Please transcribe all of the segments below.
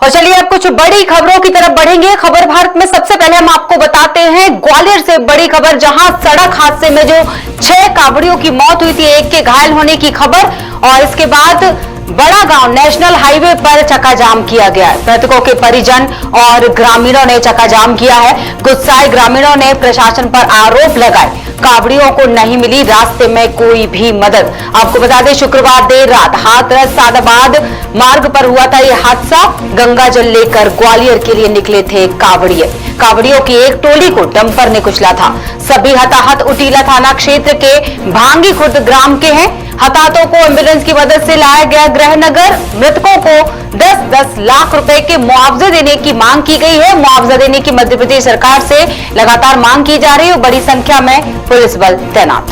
और चलिए अब कुछ बड़ी खबरों की तरफ बढ़ेंगे। खबर भारत में सबसे पहले हम आपको बताते हैं ग्वालियर से बड़ी खबर, जहां सड़क हादसे में जो 6 कांवड़ियों की मौत हुई थी, एक के घायल होने की खबर। और इसके बाद बड़ा गांव नेशनल हाईवे पर चक्काजाम किया गया। मृतकों के परिजन और ग्रामीणों ने चक्काजाम किया है। गुस्साए ग्रामीणों ने प्रशासन पर आरोप लगाए, कांवड़ियों को नहीं मिली रास्ते में कोई भी मदद। आपको बता दें, शुक्रवार देर रात हाथरस सादाबाद मार्ग पर हुआ था यह हादसा। गंगा जल लेकर ग्वालियर के लिए निकले थे कांवड़ियों की एक टोली को डंपर ने कुचला था। सभी हताहत उटीला थाना क्षेत्र के भांगी खुर्द ग्राम के हैं। हताहतों को एम्बुलेंस की मदद से लाया गया गृहनगर। मृतकों को 10-10 लाख रुपए के मुआवजे देने की मांग की गई है। मुआवजा देने की मध्य प्रदेश सरकार से लगातार मांग की जा रही है। बड़ी संख्या में पुलिस बल तैनात।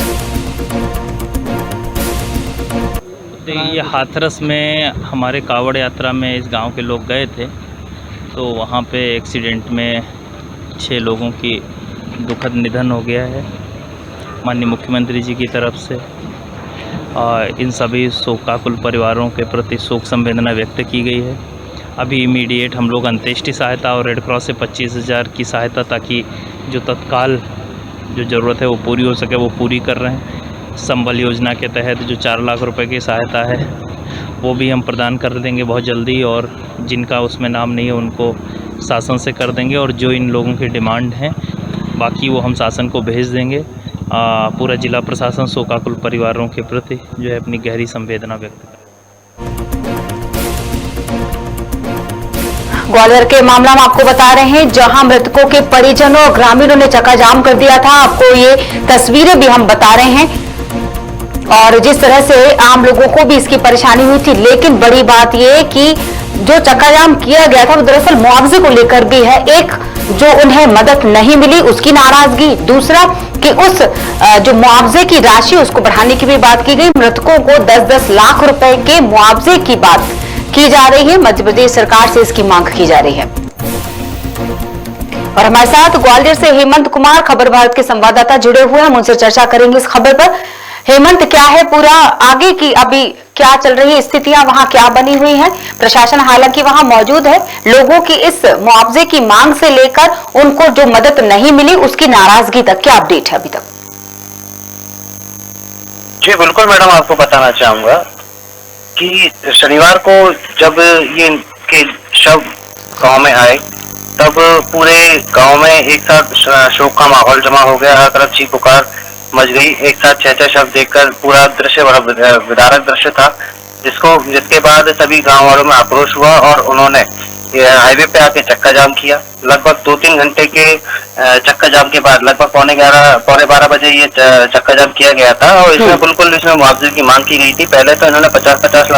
ये हाथरस में हमारे कावड़ यात्रा में इस गांव के लोग गए थे, तो वहां पे एक्सीडेंट में 6 लोगों की दुखद निधन हो गया है। माननीय मुख्यमंत्री जी की तरफ से इन सभी शोकाकुल परिवारों के प्रति शोक संवेदना व्यक्त की गई है। अभी इमीडिएट हम लोग अंत्येष्टि सहायता और रेड क्रॉस से 25,000 की सहायता, ताकि जो तत्काल जो ज़रूरत है वो पूरी हो सके, वो पूरी कर रहे हैं। संबल योजना के तहत जो 4 लाख रुपए की सहायता है वो भी हम प्रदान कर देंगे बहुत जल्दी, और जिनका उसमें नाम नहीं है उनको शासन से कर देंगे। और जो इन लोगों की डिमांड हैं बाकी वो हम शासन को भेज देंगे। पूरा जिला प्रशासन शोकाकुल परिवारों के प्रति जो है अपनी गहरी संवेदना व्यक्त कर। ग्वालियर के मामला हम आपको बता रहे हैं, जहां मृतकों के परिजनों और ग्रामीणों ने चक्काजाम कर दिया था। आपको ये तस्वीरें भी हम बता रहे हैं, और जिस तरह से आम लोगों को भी इसकी परेशानी हुई थी। लेकिन बड़ी बात यह कि जो चक्काजाम किया गया था वो दरअसल मुआवजे को लेकर भी है। एक, जो उन्हें मदद नहीं मिली उसकी नाराजगी, दूसरा कि उस जो मुआवजे की राशि उसको बढ़ाने की भी बात की गई। मृतकों को 10-10 लाख रुपए के मुआवजे की बात की जा रही है। मध्य प्रदेश सरकार से इसकी मांग की जा रही है। और हमारे साथ ग्वालियर से हेमंत कुमार, खबर भारत के संवाददाता, जुड़े हुए हैं। हम उनसे चर्चा करेंगे इस खबर पर। हेमंत, क्या है पूरा आगे की अभी क्या चल रही है स्थितियां, वहां क्या बनी हुई है? प्रशासन हालांकि वहां मौजूद है, लोगों की इस मुआवजे की मांग से लेकर उनको जो मदद नहीं मिली उसकी नाराजगी तक क्या अपडेट है अभी तक? जी बिल्कुल मैडम, आपको बताना चाहूंगा कि शनिवार को जब ये इनके शव गांव में आए तब पूरे गांव में एक साथ शोक का माहौल जमा हो गया। हर तरफ चीख पुकार मच गई। एक साथ 6 शव देखकर पूरा दृश्य बड़ा विदारक दृश्य था, जिसके बाद सभी गांव वालों में आक्रोश हुआ और उन्होंने हाईवे पे आके चक्का जाम किया। लगभग 2-3 घंटे के चक्का जाम के बाद लगभग पौने 12 बजे ये चक्का जाम किया गया था। और इसमें मुआवजे की मांग की गई थी। पहले तो इन्होंने 50-50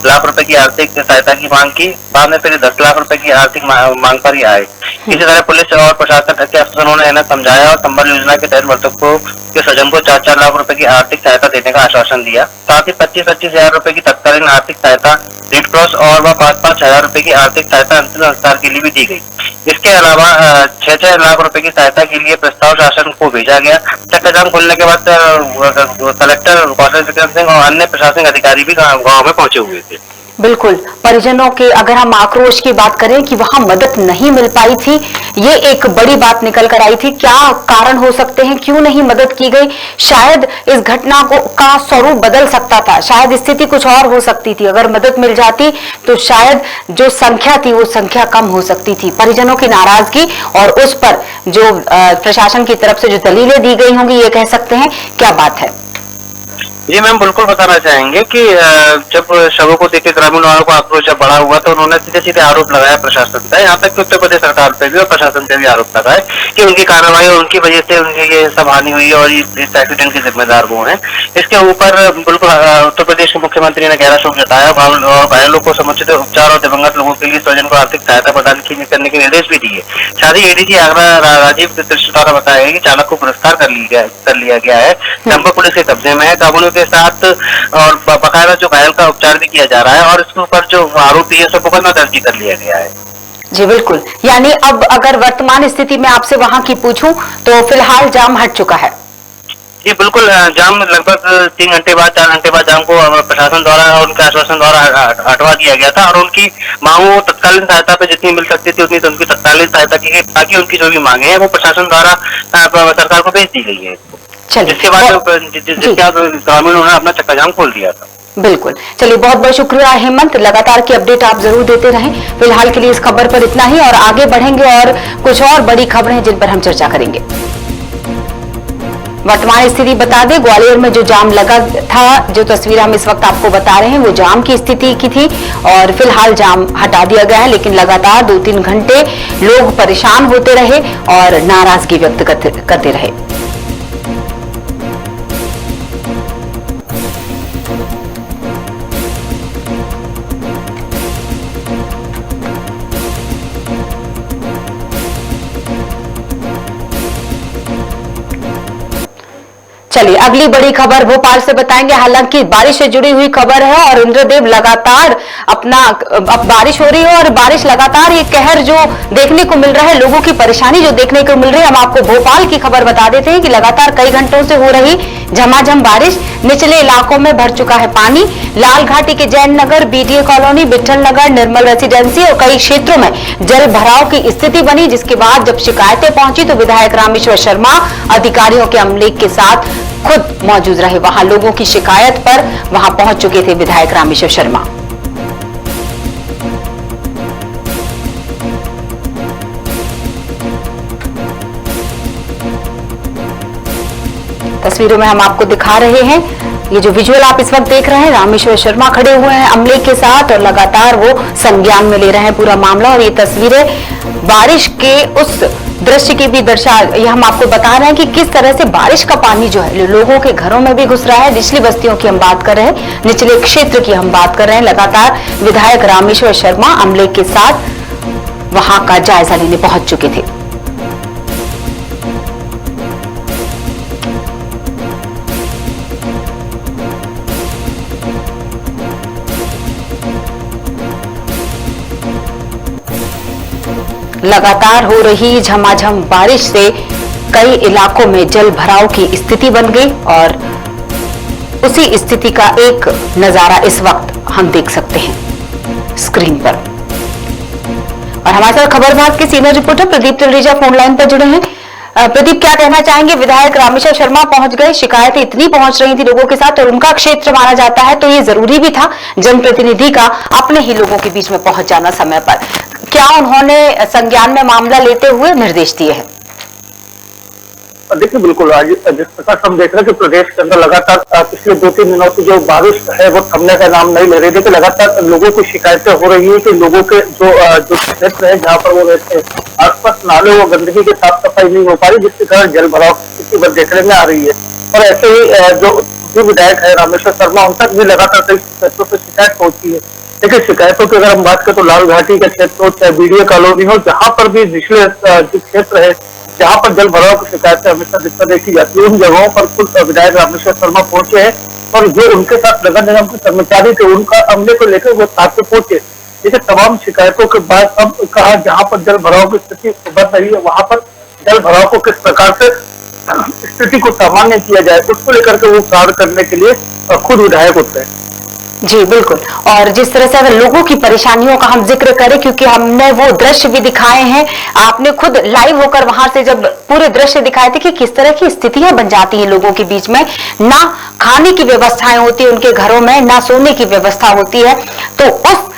लाख रुपए की आर्थिक सहायता की मांग की, बाद में फिर 10 लाख रुपए की आर्थिक मांग पर ही आए। इसी तरह पुलिस और प्रशासन के अफसरों ने इन्हें समझाया और संबल योजना के तहत मृतकों के स्वजन को 4-4 लाख रुपए की आर्थिक सहायता देने का आश्वासन दिया। साथ ही 25-25 हजार रुपए की तत्कालीन आर्थिक सहायता रेड क्रॉस और 5-5 हजार रुपए की आर्थिक सहायता अंतिम संस्कार के लिए भी दी गई। इसके अलावा 6-6 लाख रुपए की सहायता के लिए प्रस्ताव शासन को भेजा गया। चक्काजाम खुलने के बाद कलेक्टर कौशल विक्रम सिंह और अन्य प्रशासनिक अधिकारी भी गाँव में पहुंचे हुए थे। बिल्कुल, परिजनों के अगर हम आक्रोश की बात करें कि वहां मदद नहीं मिल पाई थी, ये एक बड़ी बात निकल कर आई थी। क्या कारण हो सकते हैं, क्यों नहीं मदद की गई? शायद इस घटना का स्वरूप बदल सकता था, शायद स्थिति कुछ और हो सकती थी। अगर मदद मिल जाती तो शायद जो संख्या थी वो संख्या कम हो सकती थी। परिजनों की नाराजगी और उस पर जो प्रशासन की तरफ से जो दलीलें दी गई होंगी, ये कह सकते हैं, क्या बात है? जी मैम, बिल्कुल बताना चाहेंगे कि जब शवों को देख के ग्रामीण वालों को आक्रोश जब बड़ा हुआ तो उन्होंने सीधे आरोप लगाया प्रशासन पे, यहाँ तक कि उत्तर प्रदेश सरकार पे भी और प्रशासन पे भी आरोप लगाए कि उनकी कार्रवाई और उनकी वजह से उनकी ये सब हानि हुई और इस एक्सीडेंट के जिम्मेदार वो हैं। इसके ऊपर बिल्कुल उत्तर प्रदेश के मुख्यमंत्री ने गहरा शोक जताया और घायलों को समुचित उपचार और दिवंगत लोगों के लिए स्वजन को आर्थिक सहायता प्रदान करने के निर्देश भी दिए। साथ ही एडीजी आगरा राजीव कृष्ण द्वारा बताया कि चालक को गिरफ्तार कर लिया गया है। डंपर पुलिस के कब्जे में है। काबुलियों के साथ और बकायदा जो घायल का उपचार भी किया जा रहा है और इसके ऊपर जो आरोपी है उसको मुकदमा दर्ज कर लिया गया है। जी बिल्कुल, यानी अब अगर वर्तमान स्थिति में आपसे वहां की पूछूं तो फिलहाल जाम हट चुका है। जी बिल्कुल, जाम लगभग 3 घंटे बाद 4 घंटे बाद जाम को प्रशासन द्वारा और उनके आश्वासन द्वारा हटवा दिया गया था और उनकी मांगों तत्कालीन सहायता पे जितनी मिल सकती थी उतनी तो उनकी तत्कालीन सहायता की गई, ताकि उनकी जो भी मांगे हैं वो प्रशासन द्वारा सरकार को भेज दी गई है। चलिए जिसके बाद जिसके बाद ग्रामीणों ने अपना चक्का जाम खोल दिया था। बिल्कुल, चलिए बहुत बहुत शुक्रिया हेमंत, लगातार की अपडेट आप जरूर देते रहें। फिलहाल के लिए इस खबर पर इतना ही और आगे बढ़ेंगे और कुछ और बड़ी खबरें हैं जिन पर हम चर्चा करेंगे। वर्तमान स्थिति बता दें, ग्वालियर में जो जाम लगा था, जो तस्वीर हम इस वक्त आपको बता रहे हैं वो जाम की स्थिति की थी और फिलहाल जाम हटा दिया गया है, लेकिन लगातार 2-3 घंटे लोग परेशान होते रहे और नाराजगी व्यक्त करते रहे। चलिए अगली बड़ी खबर भोपाल से बताएंगे। हालांकि बारिश से जुड़ी हुई खबर है और इंद्रदेव लगातार अब बारिश हो रही है और बारिश लगातार ये कहर जो देखने को मिल रहा है, लोगों की परेशानी जो देखने को मिल रही है। हम आपको भोपाल की खबर बता देते हैं कि लगातार कई घंटों से हो रही झमाझम बारिश, निचले इलाकों में भर चुका है पानी। लाल घाटी के जैन नगर, बीटीए कॉलोनी, विठल नगर, निर्मल रेसिडेंसी और कई क्षेत्रों में जल भराव की स्थिति बनी, जिसके बाद जब शिकायतें पहुंची तो विधायक रामेश्वर शर्मा अधिकारियों के अमले के साथ खुद मौजूद रहे। वहां लोगों की शिकायत पर वहां पहुंच चुके थे विधायक रामेश्वर शर्मा। तस्वीरों में हम आपको दिखा रहे हैं, ये जो विजुअल आप इस वक्त देख रहे हैं, रामेश्वर शर्मा खड़े हुए हैं अमले के साथ और लगातार वो संज्ञान में ले रहे हैं पूरा मामला। और ये तस्वीरें बारिश के उस दृश्य की भी ये हम आपको बता रहे हैं कि किस तरह से बारिश का पानी जो है लोगों के घरों में भी घुस रहा है। निचली बस्तियों की हम बात कर रहे हैं, निचले क्षेत्र की हम बात कर रहे हैं। लगातार विधायक रामेश्वर शर्मा अमले के साथ वहां का जायजा लेने पहुंच चुके थे। लगातार हो रही झमाझम बारिश से कई इलाकों में जल भराव की स्थिति बन गई और उसी स्थिति का एक नजारा इस वक्त हम देख सकते हैं स्क्रीन पर। और हमारे साथ खबर विभाग के senior reporter Pradeep Tilreja phone line पर जुड़े हैं। प्रदीप, क्या कहना चाहेंगे? विधायक रामेश्वर शर्मा पहुंच गए, शिकायतें इतनी पहुंच रही थी लोगों के साथ और उनका क्षेत्र माना जाता है, तो ये जरूरी भी था जनप्रतिनिधि का अपने ही लोगों के बीच में पहुंच जाना समय पर। क्या उन्होंने संज्ञान में मामला लेते हुए निर्देश दिए हैं? देखिए, बिल्कुल आज जिस प्रकार हम देख रहे हैं कि प्रदेश के अंदर लगातार पिछले 2-3 दिनों से जो बारिश है वो थमने का नाम नहीं ले रही थी। लगातार लोगों की शिकायतें हो रही है कि लोगों के जो क्षेत्र है जहाँ पर वो रहते हैं, आसपास नाले व गंदगी की साफ सफाई नहीं हो पा रही, जिसके कारण जल भराव की स्थिति देखने में आ रही है। और ऐसे ही जो विधायक है रामेश्वर शर्मा, उन तक भी लगातार कई क्षेत्रों से शिकायत पहुंची है। देखिए, शिकायतों की अगर हम बात करें तो लाल घाटी का क्षेत्र हो चाहे बीडीए कॉलोनी हो, जहाँ पर भी निचले जो क्षेत्र है जहाँ पर जल भराव की शिकायतें हमेशा दिक्कत देखी जाती है, उन जगहों पर खुद विधायक रामेश्वर शर्मा पहुंचे हैं और जो उनके साथ नगर निगम के कर्मचारी थे उनका अमले को लेकर वो साथ में पहुंचे। देखिए, तमाम शिकायतों के बाद अब कहा जहाँ पर जल भराव की स्थिति बन रही है वहां पर जल भराव को किस प्रकार से स्थिति को सामान्य किया जाए, उसको लेकर के वो कार्य करने के लिए खुद विधायक उतरे। जी बिल्कुल, और जिस तरह से अगर लोगों की परेशानियों का हम जिक्र करें, क्योंकि हमने वो दृश्य भी दिखाए हैं, आपने खुद लाइव होकर वहां से जब पूरे दृश्य दिखाए थे कि किस तरह की स्थितियां बन जाती हैं लोगों के बीच में, ना खाने की व्यवस्थाएं होती है उनके घरों में, ना सोने की व्यवस्था होती है। तो उस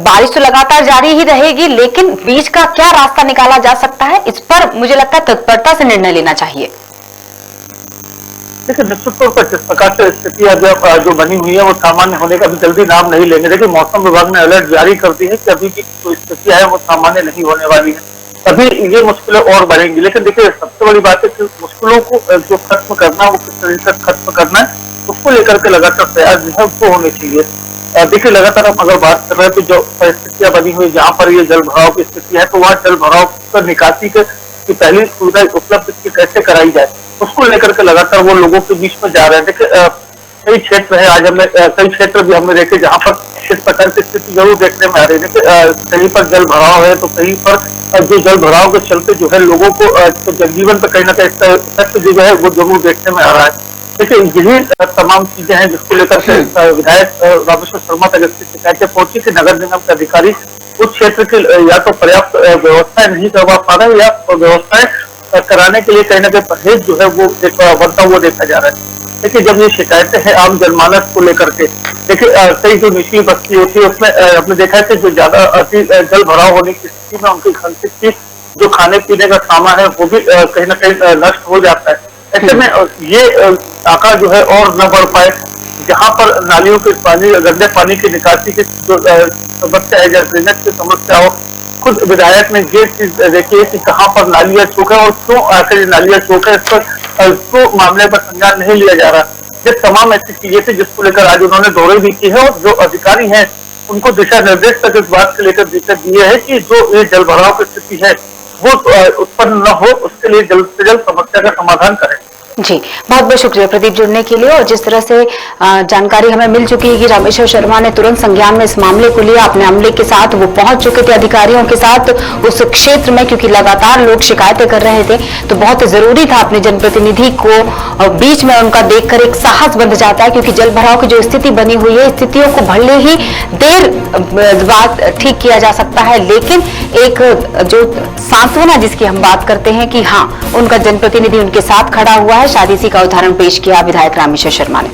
बारिश तो लगातार जारी ही रहेगी, लेकिन बीच का क्या रास्ता निकाला जा सकता है, इस पर मुझे लगता है तत्परता से निर्णय लेना चाहिए। देखिए, निश्चित तौर पर जिस प्रकार से स्थितियां जो बनी हुई है वो सामान्य होने का भी जल्दी नाम नहीं लेंगे। देखिए, मौसम विभाग ने अलर्ट जारी कर दी है कि अभी की जो स्थितियां है वो सामान्य नहीं होने वाली है, अभी ये मुश्किलें और बढ़ेंगी। लेकिन देखिए, सबसे बड़ी बात है कि मुश्किलों को जो खत्म करना है वो किस तरह से खत्म करना है, उसको लेकर के लगातार प्रयास जो है वो होने चाहिए। देखिए, लगातार हम अगर बात कर रहे हैं तो जो परिस्थितियां बनी हुई जहाँ पर ये जल भराव की स्थिति है, तो वहाँ जल भराव पर निकासी की पहली सुविधा उपलब्ध कैसे कराई जाए, उसको लेकर के लगातार वो लोगों के बीच में जा रहे हैं। देखिए, कई क्षेत्र है, आज हमने कई क्षेत्र भी हमने देखे जहाँ पर इस प्रकार की स्थिति जरूर देखने में आ रही है। कहीं पर जल भराव है तो कहीं पर जो जल भराव के चलते जो है लोगों को तो जनजीवन पर कहीं ना कहीं इफेक्ट जो है वो जरूर देखने में आ रहा है। देखिए यही तमाम चीजें हैं जिसको लेकर के विधायक रामेश्वर शर्मा तक इसकी शिकायतें पहुंची कि नगर निगम के अधिकारी उस क्षेत्र की या तो पर्याप्त व्यवस्थाएं नहीं करवा पा रहे या व्यवस्थाएं कराने के लिए कहीं ना कहीं परहेज जो है वो बनता हुआ देखा जा रहा है। देखिए जब ये शिकायतें हैं आम जनमानस को लेकर के, देखिए कई जो निचली बस्ती होती है उसमें हमने देखा है कि जो ज्यादा अति जल भराव होने की स्थिति में उनकी घर की जो खाने पीने का सामान है वो भी कहीं ना कहीं नष्ट हो जाता है। ऐसे में ये आंकड़ा जो है और न बढ़ पाए, जहाँ पर नालियों के पानी, गंदे पानी की निकासी की जो समस्या है, ड्रेनेज की समस्या हो, खुद विधायक ने ये चीज देखी है कि कहाँ पर नालियां चौक है और क्यों आखिर नालियां चौक है, इस पर तो मामले पर संज्ञान नहीं लिया जा रहा। ये तमाम ऐसी चीजें थी जिसको लेकर आज उन्होंने दौरे भी की है और जो अधिकारी हैं उनको दिशा निर्देश तक इस बात को लेकर दिए है कि जो ये जल भराव की स्थिति है वो उत्पन्न न हो, उसके लिए जल्द से जल्द समस्या का समाधान करें। जी, बहुत बहुत शुक्रिया प्रदीप जुड़ने के लिए। और जिस तरह से जानकारी हमें मिल चुकी है कि रामेश्वर शर्मा ने तुरंत संज्ञान में इस मामले को लिया, अपने अमले के साथ वो पहुंच चुके थे अधिकारियों के साथ उस क्षेत्र में, क्योंकि लगातार लोग शिकायतें कर रहे थे, तो बहुत जरूरी था अपने जनप्रतिनिधि को बीच में उनका देखकर एक साहस बंध जाता है, क्योंकि जल भराव की जो स्थिति बनी हुई है, स्थितियों को भले ही देर बाद ठीक किया जा सकता है, लेकिन एक जो सांत्वना जिसकी हम बात करते हैं कि हाँ उनका जनप्रतिनिधि उनके साथ खड़ा हुआ है, शायद इसी का उदाहरण पेश किया विधायक रामेश्वर शर्मा ने।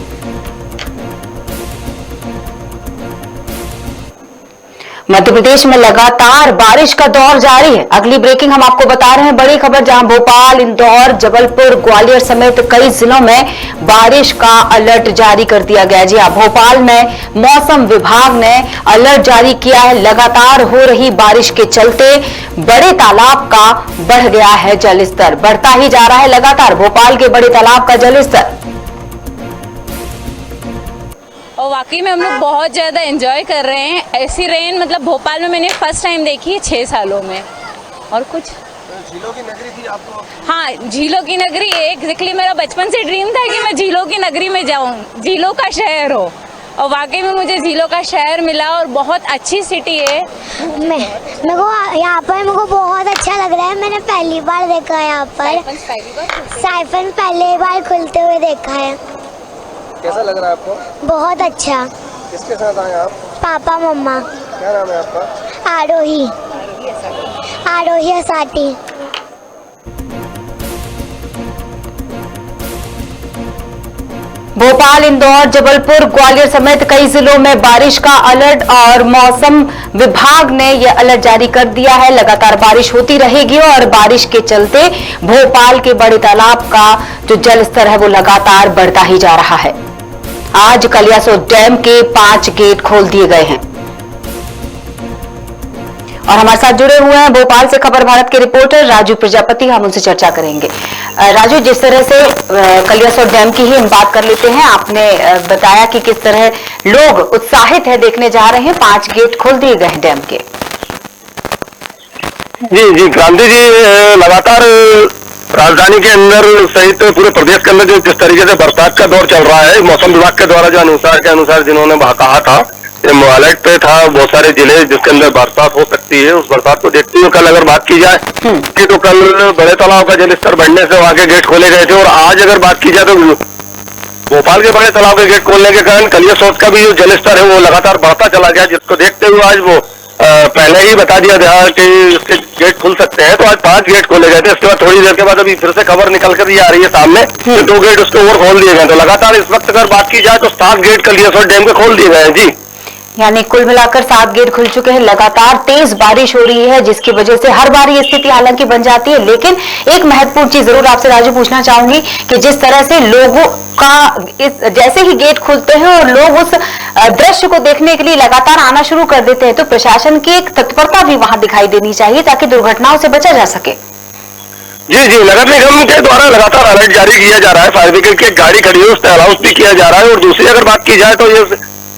मध्य प्रदेश में लगातार बारिश का दौर जारी है। अगली ब्रेकिंग हम आपको बता रहे हैं, बड़ी खबर, जहां भोपाल, इंदौर, जबलपुर, ग्वालियर समेत कई जिलों में बारिश का अलर्ट जारी कर दिया गया। जी हां, भोपाल में मौसम विभाग ने अलर्ट जारी किया है। लगातार हो रही बारिश के चलते बड़े तालाब का बढ़ गया है जलस्तर, बढ़ता ही जा रहा है लगातार भोपाल के बड़े तालाब का जलस्तर। और वाकई में हम लोग बहुत ज़्यादा एंजॉय कर रहे हैं ऐसी रेन, मतलब भोपाल में मैंने फर्स्ट टाइम देखी है 6 सालों में। और कुछ झीलों की नगरी थी आपको? हाँ, झीलों की नगरी एग्जैक्टली मेरा बचपन से ड्रीम था कि मैं झीलों की नगरी में जाऊँ, झीलों का शहर हो, और वाकई में मुझे झीलों का शहर मिला और बहुत अच्छी सिटी है। मेरे को यहाँ पर मेरे को बहुत अच्छा लग रहा है। मैंने पहली बार देखा है यहाँ पर साइफन, पहली बार खुलते हुए देखा है। कैसा लग रहा है आपको? बहुत अच्छा। किसके साथ आए आप? पापा मम्मा। क्या नाम है आपका? आरोही असाटी। भोपाल, इंदौर, जबलपुर, ग्वालियर समेत कई जिलों में बारिश का अलर्ट और मौसम विभाग ने यह अलर्ट जारी कर दिया है। लगातार बारिश होती रहेगी और बारिश के चलते भोपाल के बड़े तालाब का जो जल स्तर है वो लगातार बढ़ता ही जा रहा है। आज कलियासोत डैम के 5 गेट खोल दिए गए हैं। और हमारे साथ जुड़े हुए हैं भोपाल से खबर भारत के रिपोर्टर राजू प्रजापति, हम उनसे चर्चा करेंगे। राजू, जिस तरह से कलियासोत डैम की ही हम बात कर लेते हैं, आपने बताया कि किस तरह लोग उत्साहित है देखने जा रहे हैं, 5 गेट खोल दिए गए हैं डैम के। जी क्रांति जी, लगातार राजधानी के अंदर सहित पूरे प्रदेश के अंदर जो जिस तरीके से बरसात का दौर चल रहा है, मौसम विभाग के द्वारा जो अनुसार जिन्होंने कहा था, अलर्ट पे था बहुत सारे जिले जिसके अंदर बरसात हो सकती है। उस बरसात को देखते हुए कल अगर बात की जाए कि तो कल बड़े तालाब का जलस्तर बढ़ने से वहां के गेट खोले गए थे, और आज अगर बात की जाए तो भोपाल के बड़े तालाब के गेट खोलने के कारण कलियासोत का भी जो जलस्तर है वो लगातार बढ़ता चला गया, जिसको देखते हुए आज वो पहले ही बता दिया गया कि इसके गेट खुल सकते हैं। तो आज 5 गेट खोले गए थे। इसके बाद थोड़ी देर के बाद अभी फिर से खबर निकल कर ये आ रही है सामने कि 2 गेट उसके और खोल दिए गए। तो लगातार इस वक्त अगर बात की जाए तो 7 गेट कलियासोत डैम के खोल दिए गए हैं। जी, यानी कुल मिलाकर 7 गेट खुल चुके हैं। लगातार तेज बारिश हो रही है जिसकी वजह से हर बार ये स्थिति हालांकि बन जाती है, लेकिन एक महत्वपूर्ण चीज जरूर आपसे राजू पूछना चाहूंगी कि जिस तरह से लोगों का जैसे ही गेट खुलते हैं और लोग उस दृश्य को देखने के लिए लगातार आना शुरू कर देते हैं, तो प्रशासन की एक तत्परता भी वहां दिखाई देनी चाहिए ताकि दुर्घटनाओं से बचा जा सके। जी, नगर निगम के द्वारा लगातार अलर्ट जारी किया जा रहा है। फायर ब्रिगेड की एक गाड़ी खड़ी है, उससे अलाउंस भी किया जा रहा है। और दूसरी अगर बात की जाए तो ये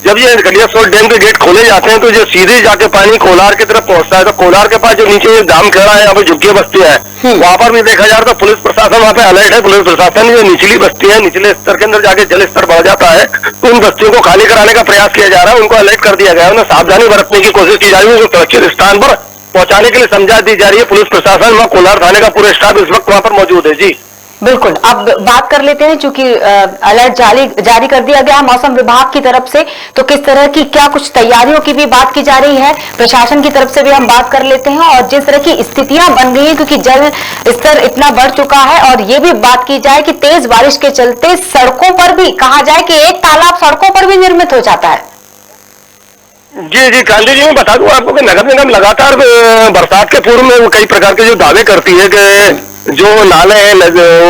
जब ये कलियासोत डैम के गेट खोले जाते हैं तो ये सीधे जाके पानी कोलार की तरफ पहुंचता है। तो कोलार के पास जो नीचे ये दाम खेड़ा है, यहाँ पे झुग्गी बस्ती है, वहां पर भी देखा जा रहा था पुलिस प्रशासन वहाँ पे अलर्ट है। पुलिस प्रशासन जो निचली बस्ती है, निचले स्तर के अंदर जाके जल स्तर बढ़ जाता है तो उन बस्तियों को खाली कराने का प्रयास किया जा रहा है, उनको अलर्ट कर दिया गया है, उन्हें सावधानी बरतने की कोशिश की जा रही है, उनको सुरक्षित स्थान पर पहुंचाने के लिए समझा दी जा रही है। पुलिस प्रशासन वहाँ कोलार थाने का पूरा स्टाफ इस वक्त वहाँ पर मौजूद है। जी बिल्कुल, अब बात कर लेते हैं, चूंकि अलर्ट जारी कर दिया गया मौसम विभाग की तरफ से, तो किस तरह की क्या कुछ तैयारियों की भी बात की जा रही है प्रशासन की तरफ से भी हम बात कर लेते हैं, और जिस तरह की स्थितियां बन गई हैं क्योंकि जल स्तर इतना बढ़ चुका है, और ये भी बात की जाए कि तेज बारिश के चलते सड़कों पर भी कहा जाए कि एक तालाब सड़कों पर भी निर्मित हो जाता है। जी कांति जी, मैं बता दूं आपको कि नगर निगम लगातार बरसात के पूर्व में कई प्रकार के जो दावे करती है कि जो नाले हैं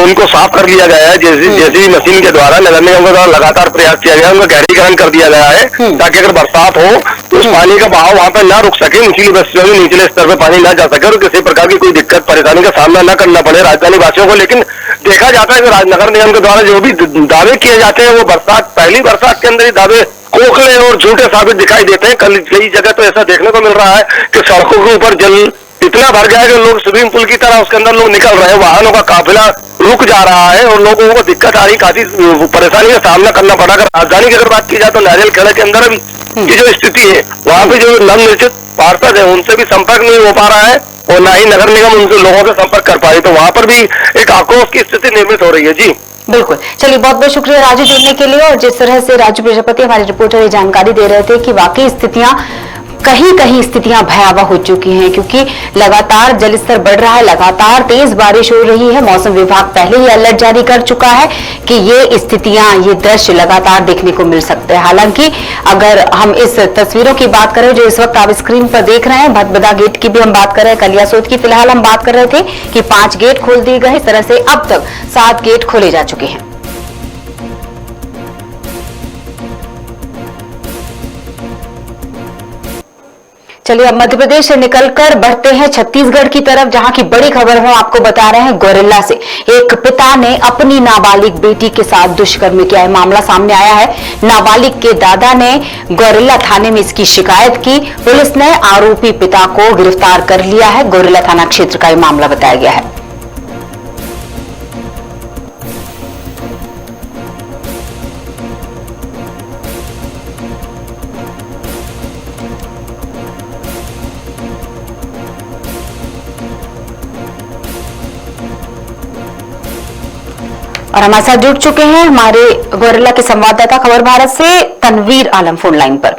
उनको साफ कर लिया गया है, जैसी मशीन के द्वारा नगर निगम के द्वारा लगातार प्रयास किया गया है, उनका गहरीकरण कर दिया गया है ताकि अगर बरसात हो तो उस पानी का बहाव वहां पर ना रुक सके, निचली बस्तियों में निचले स्तर पर पानी ना जा सके और किसी प्रकार की कोई दिक्कत परेशानी का सामना न करना पड़े राजधानी वासियों को। लेकिन देखा जाता है कि नगर निगम के द्वारा जो भी दावे किए जाते हैं वो पहली बरसात के अंदर ही दावे खोखले और झूठे साबित दिखाई देते हैं। कई जगह तो ऐसा देखने को मिल रहा है कि सड़कों के ऊपर जल इतना भर गया है कि लोग स्विमिंग पूल की तरह उसके अंदर लोग निकल रहे हैं, वाहनों का काफिला रुक जा रहा है और लोगों को दिक्कत आ रही, काफी परेशानी का सामना करना पड़ा। अगर राजधानी की अगर बात की जाए तो नारियल खेड़ा के अंदर भी की जो स्थिति है, वहाँ पे जो नवनिर्वाचित पार्षद है उनसे भी संपर्क नहीं हो पा रहा है और ना ही नगर निगम उनसे लोगों से संपर्क कर पा रही, तो वहाँ पर भी एक आक्रोश की स्थिति निर्मित हो रही है। जी बिल्कुल, चलिए बहुत बहुत शुक्रिया राजू जुड़ने के लिए। और जिस तरह से राजू प्रजापति हमारे रिपोर्टर ये जानकारी दे रहे थे कि वाकई स्थितियां कहीं स्थितियां भयावह हो चुकी हैं क्योंकि लगातार जलस्तर बढ़ रहा है, लगातार तेज बारिश हो रही है। मौसम विभाग पहले ही अलर्ट जारी कर चुका है कि ये स्थितियां, ये दृश्य लगातार देखने को मिल सकते हैं। हालांकि अगर हम इस तस्वीरों की बात करें जो इस वक्त आप स्क्रीन पर देख रहे हैं, भदभदा गेट की भी हम बात कर रहे हैं, कलियासोत की फिलहाल हम बात कर रहे थे कि 5 गेट खोल दिए गए। इस तरह से अब तक 7 गेट खोले जा चुके हैं। चलिए अब मध्य प्रदेश से निकलकर बढ़ते हैं छत्तीसगढ़ की तरफ, जहां की बड़ी खबर हम आपको बता रहे हैं गौरेला से। एक पिता ने अपनी नाबालिग बेटी के साथ दुष्कर्म किया है, मामला सामने आया है। नाबालिग के दादा ने गौरेला थाने में इसकी शिकायत की, पुलिस ने आरोपी पिता को गिरफ्तार कर लिया है। गौरेला थाना क्षेत्र का यह मामला बताया गया है। और हमारे साथ जुड़ चुके हैं हमारे गौरेला के संवाददाता खबर भारत से तनवीर आलम फोन लाइन पर।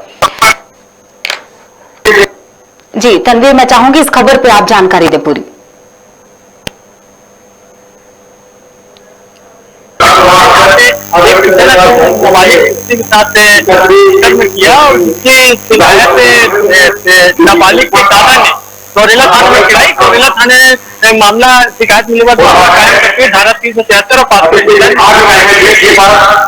जी तनवीर, मैं चाहूंगी इस खबर पे आप जानकारी दें पूरी। नाबालिग के दादा ने गौरेला थाने में चढ़ाई। गौरेला थाने मामला शिकायत मिलने के बाद धारा 373 और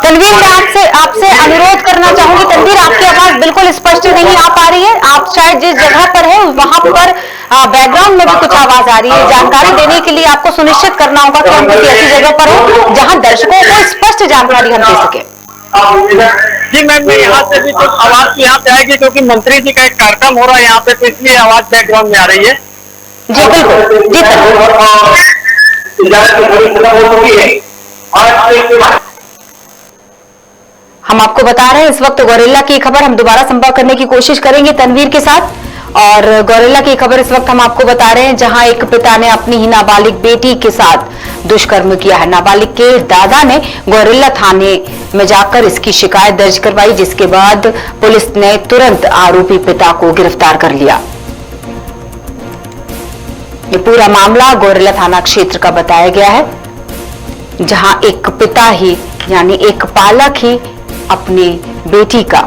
तनवीर, मैं आपसे अनुरोध करना चाहूंगी। तनवीर, आपकी आवाज बिल्कुल स्पष्ट नहीं आ पा रही है। आप शायद जिस जगह पर है वहां पर बैकग्राउंड में भी कुछ आवाज आ रही है। जानकारी देने के लिए आपको सुनिश्चित करना होगा कि हम किसी ऐसी जगह पर हो जहां दर्शकों को स्पष्ट जानकारी हम दे सके। जी मैम, यहाँ से भी कुछ आवाज यहाँ पे आएगी क्योंकि मंत्री जी का एक कार्यक्रम हो रहा है यहाँ पे, तो इसलिए आवाज बैकग्राउंड में आ रही है। जी बिल्कुल, जी हम आपको बता रहे हैं इस वक्त गौरेला की खबर। हम दोबारा संपर्क करने की कोशिश करेंगे तनवीर के साथ। और गौरेला की खबर इस वक्त हम आपको बता रहे हैं जहां एक पिता ने अपनी ही नाबालिग बेटी के साथ दुष्कर्म किया है। नाबालिग के दादा ने गौरेला थाने में जाकर इसकी शिकायत दर्ज करवाई, जिसके बाद पुलिस ने तुरंत आरोपी पिता को गिरफ्तार कर लिया। ये पूरा मामला गौरेला थाना क्षेत्र का बताया गया है, जहां एक पिता ही यानी एक पालक ही अपनी बेटी का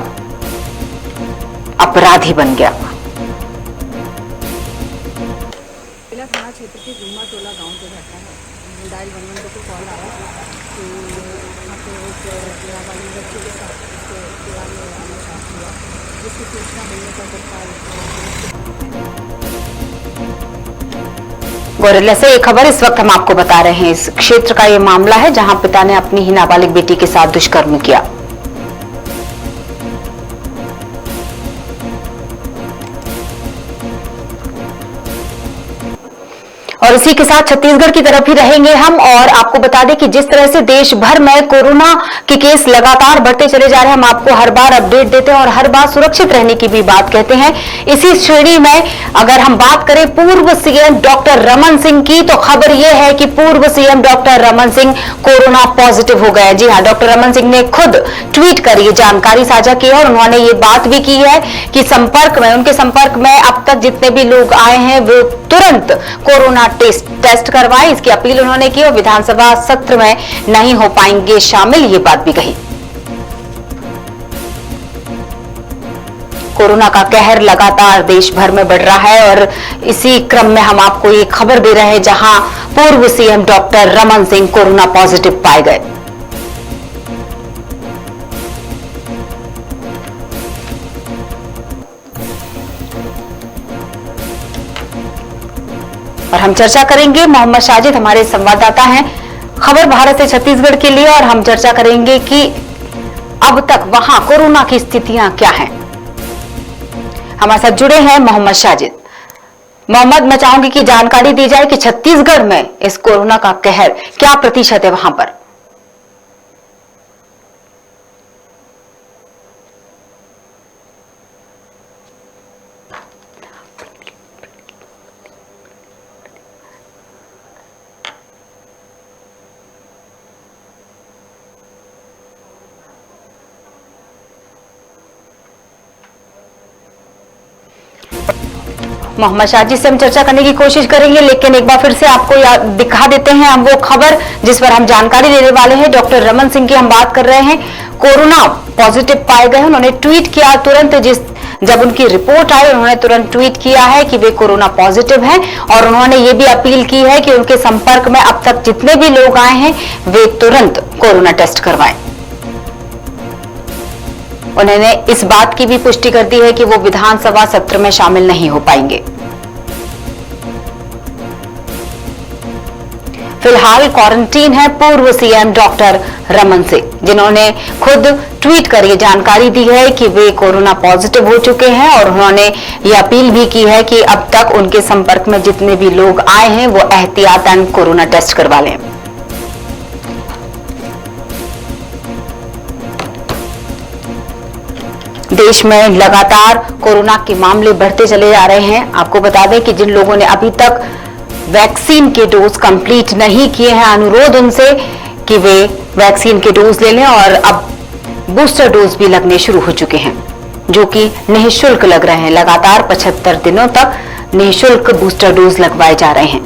अपराधी बन गया। थाना क्षेत्र के गुम्मा टोला गांव के घटना है। डायल 112 को कॉल आया कि वहाँ पे एक नाबालिग बच्चे के साथ उसके परिवार में साथ हुआ, जिसकी सूचना मिलने पर गौरेला से एक खबर इस वक्त हम आपको बता रहे हैं। इस क्षेत्र का ये मामला है जहां पिता ने अपनी ही नाबालिग बेटी के साथ दुष्कर्म किया। और इसी के साथ छत्तीसगढ़ की तरफ ही रहेंगे हम और आपको बता दें कि जिस तरह से देश भर में कोरोना के केस लगातार बढ़ते चले जा रहे हैं, हम आपको हर बार अपडेट देते हैं और हर बार सुरक्षित रहने की भी बात कहते हैं। इसी श्रेणी में अगर हम बात करें पूर्व सीएम डॉक्टर रमन सिंह की, तो खबर यह है कि पूर्व CM doctor Raman Singh corona positive हो गए। जी हां, डॉक्टर रमन सिंह ने खुद ट्वीट कर ये जानकारी साझा की है और उन्होंने ये बात भी की है कि उनके संपर्क में अब तक जितने भी लोग आए हैं वो तुरंत कोरोना टेस्ट करवाएं, इसकी अपील उन्होंने की और विधानसभा सत्र में नहीं हो पाएंगे शामिल, ये बात भी कही। कोरोना का कहर लगातार देश भर में बढ़ रहा है और इसी क्रम में हम आपको ये खबर दे रहे हैं जहां पूर्व CM doctor Raman Singh corona positive पाए गए। और हम चर्चा करेंगे, मोहम्मद साजिद हमारे संवाददाता हैं खबर भारत से छत्तीसगढ़ के लिए, और हम चर्चा करेंगे कि अब तक वहां कोरोना की स्थितियां क्या हैं। हमारे साथ जुड़े हैं मोहम्मद साजिद। मोहम्मद, मैं चाहूंगी कि जानकारी दी जाए कि छत्तीसगढ़ में इस कोरोना का कहर क्या प्रतिशत है वहां पर। मोहम्मद साजिद से हम चर्चा करने की कोशिश करेंगे, लेकिन एक बार फिर से आपको दिखा देते हैं हम वो खबर जिस पर हम जानकारी देने वाले हैं। डॉक्टर रमन सिंह की हम बात कर रहे हैं, कोरोना पॉजिटिव पाए गए। उन्होंने ट्वीट किया तुरंत, जब उनकी रिपोर्ट आई उन्होंने तुरंत ट्वीट किया है कि वे कोरोना पॉजिटिव हैं और उन्होंने ये भी अपील की है कि उनके संपर्क में अब तक जितने भी लोग आए हैं वे तुरंत कोरोना टेस्ट करवाएं। उन्होंने इस बात की भी पुष्टि कर दी है कि वो विधानसभा सत्र में शामिल नहीं हो पाएंगे। फिलहाल क्वारंटीन है पूर्व सीएम डॉक्टर रमन सिंह, जिन्होंने खुद ट्वीट कर ये जानकारी दी है कि वे कोरोना पॉजिटिव हो चुके हैं और उन्होंने ये अपील भी की है कि अब तक उनके संपर्क में जितने भी लोग आए हैं वो एहतियातन कोरोना टेस्ट करवा लें। देश में लगातार कोरोना के मामले बढ़ते चले जा रहे हैं। आपको बता दें कि जिन लोगों ने अभी तक वैक्सीन के डोज कंप्लीट नहीं किए हैं, अनुरोध उनसे कि वे वैक्सीन के डोज ले लें और अब बूस्टर डोज भी लगने शुरू हो चुके हैं, जो कि निःशुल्क लग रहे हैं। लगातार 75 दिनों तक निःशुल्क बूस्टर डोज लगवाए जा रहे हैं।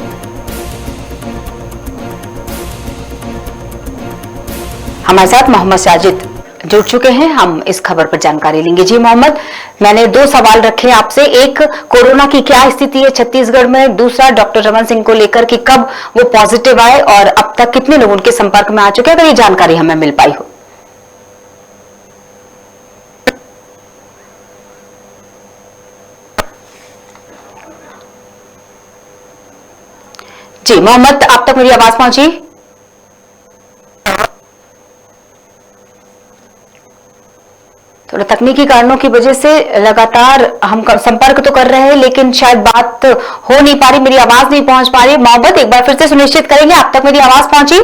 हमारे साथ मोहम्मद साजिद जुड़ चुके हैं, हम इस खबर पर जानकारी लेंगे। जी मोहम्मद, मैंने 2 सवाल रखे आपसे, एक कोरोना की क्या स्थिति है छत्तीसगढ़ में, दूसरा डॉक्टर रमन सिंह को लेकर कि कब वो पॉजिटिव आए और अब तक कितने लोग उनके संपर्क में आ चुके हैं, अगर ये जानकारी हमें मिल पाई हो। जी मोहम्मद, आप तक मेरी आवाज पहुंची? थोड़ा तकनीकी कारणों की वजह से लगातार हम संपर्क तो कर रहे हैं लेकिन शायद बात हो नहीं पा रही, मेरी आवाज नहीं पहुंच पा रही। मोहम्मद, एक बार फिर से सुनिश्चित करेंगे आप तक मेरी आवाज पहुंची?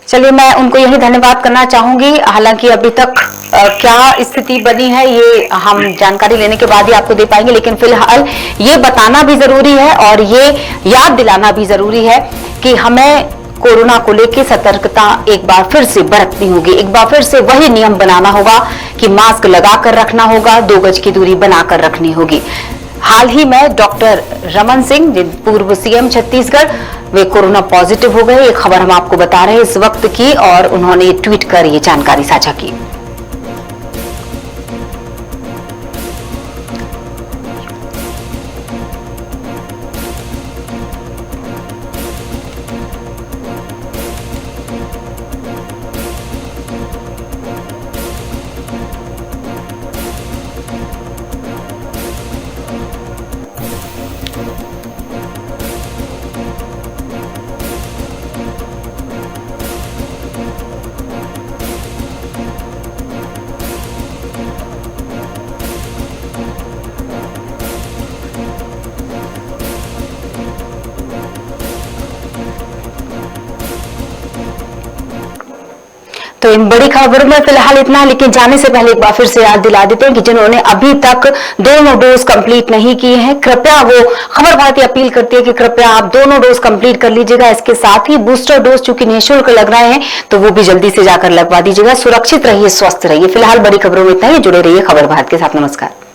चलिए, मैं उनको यही धन्यवाद करना चाहूंगी। हालांकि अभी तक क्या स्थिति बनी है ये हम जानकारी लेने के बाद ही आपको दे पाएंगे, लेकिन फिलहाल ये बताना भी जरूरी है और ये याद दिलाना भी जरूरी है कि हमें कोरोना को लेकर सतर्कता एक बार फिर से बरतनी होगी। एक बार फिर से वही नियम बनाना होगा कि मास्क लगाकर रखना होगा, 2 गज की दूरी बनाकर रखनी होगी। हाल ही में डॉक्टर रमन सिंह, पूर्व सीएम छत्तीसगढ़, वे कोरोना पॉजिटिव हो गए। ये खबर हम आपको बता रहे हैं इस वक्त की और उन्होंने ट्वीट कर ये जानकारी साझा की। बड़ी खबर में फिलहाल इतना, लेकिन जाने से पहले एक बार फिर से याद दिला देते हैं कि जिन्होंने अभी तक दोनों डोज कंप्लीट नहीं किए हैं, कृपया वो खबर भारती अपील करती है कि कृपया आप दोनों डोज कंप्लीट कर लीजिएगा। इसके साथ ही बूस्टर डोज चूंकि निःशुल्क लग रहे हैं तो वो भी जल्दी से जाकर लगवा दीजिएगा। सुरक्षित रहिए, स्वस्थ रहिए। फिलहाल बड़ी खबरों में इतना ही। जुड़े रहिए खबर भारत के साथ। नमस्कार।